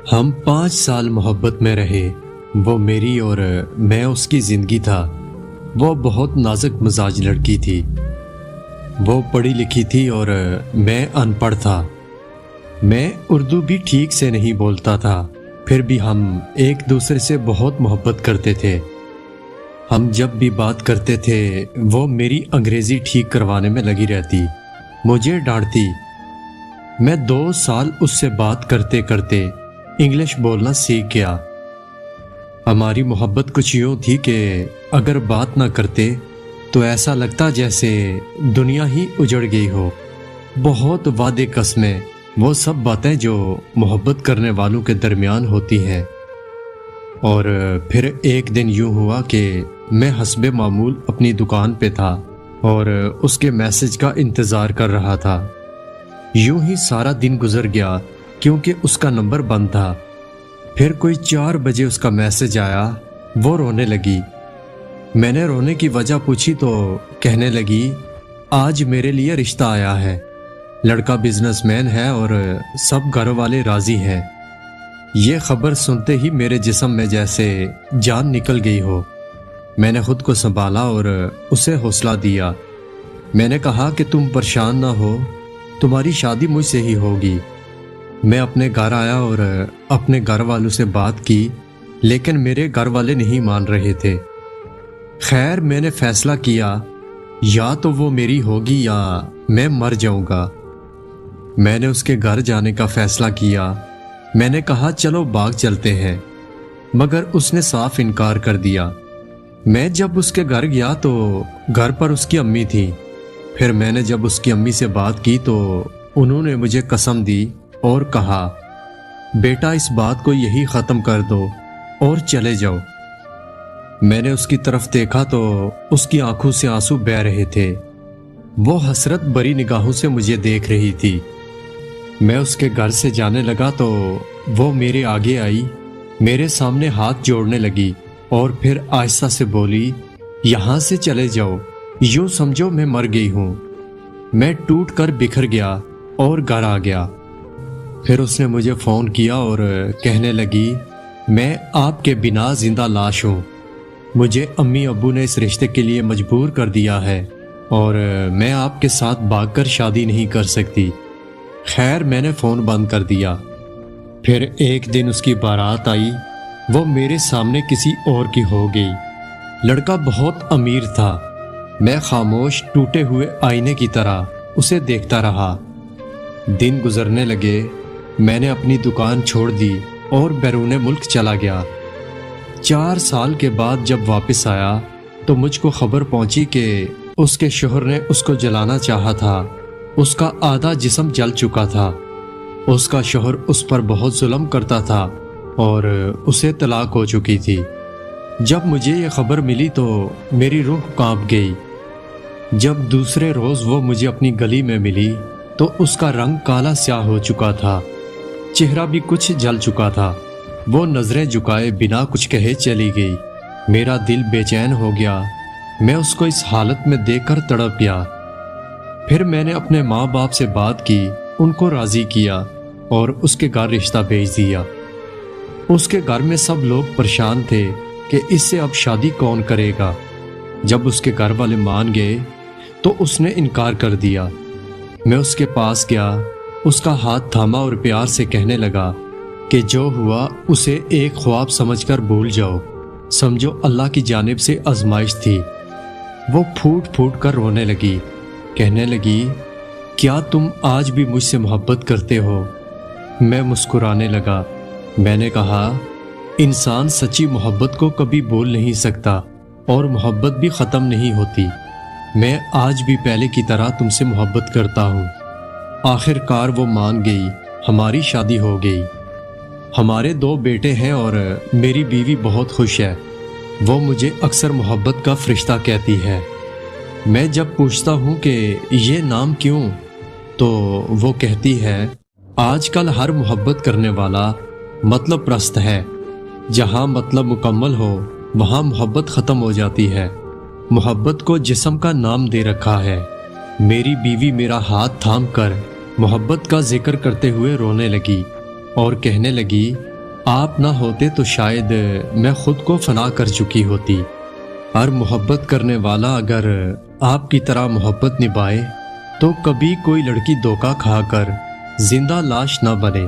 ہم 5 سال محبت میں رہے۔ وہ میری اور میں اس کی زندگی تھا۔ وہ بہت نازک مزاج لڑکی تھی۔ وہ پڑھی لکھی تھی اور میں ان پڑھ تھا۔ میں اردو بھی ٹھیک سے نہیں بولتا تھا، پھر بھی ہم ایک دوسرے سے بہت محبت کرتے تھے۔ ہم جب بھی بات کرتے تھے وہ میری انگریزی ٹھیک کروانے میں لگی رہتی، مجھے ڈانٹتی۔ میں 2 سال اس سے بات کرتے کرتے انگلش بولنا سیکھ گیا۔ ہماری محبت کچھ یوں تھی کہ اگر بات نہ کرتے تو ایسا لگتا جیسے دنیا ہی اجڑ گئی ہو۔ بہت وعدے قسمیں، وہ سب باتیں جو محبت کرنے والوں کے درمیان ہوتی ہیں۔ اور پھر ایک دن یوں ہوا کہ میں حسب معمول اپنی دکان پہ تھا اور اس کے میسج کا انتظار کر رہا تھا۔ یوں ہی سارا دن گزر گیا کیونکہ اس کا نمبر بند تھا۔ پھر کوئی 4 بجے اس کا میسج آیا۔ وہ رونے لگی۔ میں نے رونے کی وجہ پوچھی تو کہنے لگی، آج میرے لیے رشتہ آیا ہے، لڑکا بزنس مین ہے اور سب گھر والے راضی ہیں۔ یہ خبر سنتے ہی میرے جسم میں جیسے جان نکل گئی ہو۔ میں نے خود کو سنبھالا اور اسے حوصلہ دیا۔ میں نے کہا کہ تم پریشان نہ ہو، تمہاری شادی مجھ سے ہی ہوگی۔ میں اپنے گھر آیا اور اپنے گھر والوں سے بات کی، لیکن میرے گھر والے نہیں مان رہے تھے۔ خیر میں نے فیصلہ کیا، یا تو وہ میری ہوگی یا میں مر جاؤں گا۔ میں نے اس کے گھر جانے کا فیصلہ کیا۔ میں نے کہا چلو باغ چلتے ہیں، مگر اس نے صاف انکار کر دیا۔ میں جب اس کے گھر گیا تو گھر پر اس کی امی تھی۔ پھر میں نے جب اس کی امی سے بات کی تو انہوں نے مجھے قسم دی اور کہا، بیٹا اس بات کو یہی ختم کر دو اور چلے جاؤ۔ میں نے اس کی طرف دیکھا تو اس کی آنکھوں سے آنسو بہہ رہے تھے۔ وہ حسرت بری نگاہوں سے مجھے دیکھ رہی تھی۔ میں اس کے گھر سے جانے لگا تو وہ میرے آگے آئی، میرے سامنے ہاتھ جوڑنے لگی اور پھر آہستہ سے بولی، یہاں سے چلے جاؤ، یوں سمجھو میں مر گئی ہوں۔ میں ٹوٹ کر بکھر گیا اور گھر آ گیا۔ پھر اس نے مجھے فون کیا اور کہنے لگی، میں آپ کے بنا زندہ لاش ہوں، مجھے امی ابو نے اس رشتے کے لیے مجبور کر دیا ہے اور میں آپ کے ساتھ بھاگ کر شادی نہیں کر سکتی۔ خیر میں نے فون بند کر دیا۔ پھر ایک دن اس کی بارات آئی، وہ میرے سامنے کسی اور کی ہو گئی۔ لڑکا بہت امیر تھا۔ میں خاموش ٹوٹے ہوئے آئینے کی طرح اسے دیکھتا رہا۔ دن گزرنے لگے، میں نے اپنی دکان چھوڑ دی اور بیرون ملک چلا گیا۔ 4 سال کے بعد جب واپس آیا تو مجھ کو خبر پہنچی کہ اس کے شوہر نے اس کو جلانا چاہا تھا۔ اس کا آدھا جسم جل چکا تھا۔ اس کا شوہر اس پر بہت ظلم کرتا تھا اور اسے طلاق ہو چکی تھی۔ جب مجھے یہ خبر ملی تو میری روح کانپ گئی۔ جب دوسرے روز وہ مجھے اپنی گلی میں ملی تو اس کا رنگ کالا سیاہ ہو چکا تھا، چہرہ بھی کچھ جل چکا تھا۔ وہ نظریں جھکائے بنا کچھ کہے چلی گئی۔ میرا دل بے چین ہو گیا۔ میں اس کو اس حالت میں دیکھ کر تڑپ گیا۔ پھر میں نے اپنے ماں باپ سے بات کی، ان کو راضی کیا اور اس کے گھر رشتہ بھیج دیا۔ اس کے گھر میں سب لوگ پریشان تھے کہ اس سے اب شادی کون کرے گا۔ جب اس کے گھر والے مان گئے تو اس نے انکار کر دیا۔ میں اس کے پاس گیا، اس کا ہاتھ تھاما اور پیار سے کہنے لگا کہ جو ہوا اسے ایک خواب سمجھ کر بھول جاؤ، سمجھو اللہ کی جانب سے آزمائش تھی۔ وہ پھوٹ پھوٹ کر رونے لگی، کہنے لگی، کیا تم آج بھی مجھ سے محبت کرتے ہو؟ میں مسکرانے لگا۔ میں نے کہا، انسان سچی محبت کو کبھی بھول نہیں سکتا اور محبت بھی ختم نہیں ہوتی۔ میں آج بھی پہلے کی طرح تم سے محبت کرتا ہوں۔ آخر کار وہ مان گئی، ہماری شادی ہو گئی۔ ہمارے 2 بیٹے ہیں اور میری بیوی بہت خوش ہے۔ وہ مجھے اکثر محبت کا فرشتہ کہتی ہے۔ میں جب پوچھتا ہوں کہ یہ نام کیوں، تو وہ کہتی ہے، آج کل ہر محبت کرنے والا مطلب پرست ہے۔ جہاں مطلب مکمل ہو وہاں محبت ختم ہو جاتی ہے۔ محبت کو جسم کا نام دے رکھا ہے۔ میری بیوی میرا ہاتھ تھام کر محبت کا ذکر کرتے ہوئے رونے لگی اور کہنے لگی، آپ نہ ہوتے تو شاید میں خود کو فنا کر چکی ہوتی۔ ہر محبت کرنے والا اگر آپ کی طرح محبت نبھائے تو کبھی کوئی لڑکی دھوکہ کھا کر زندہ لاش نہ بنے۔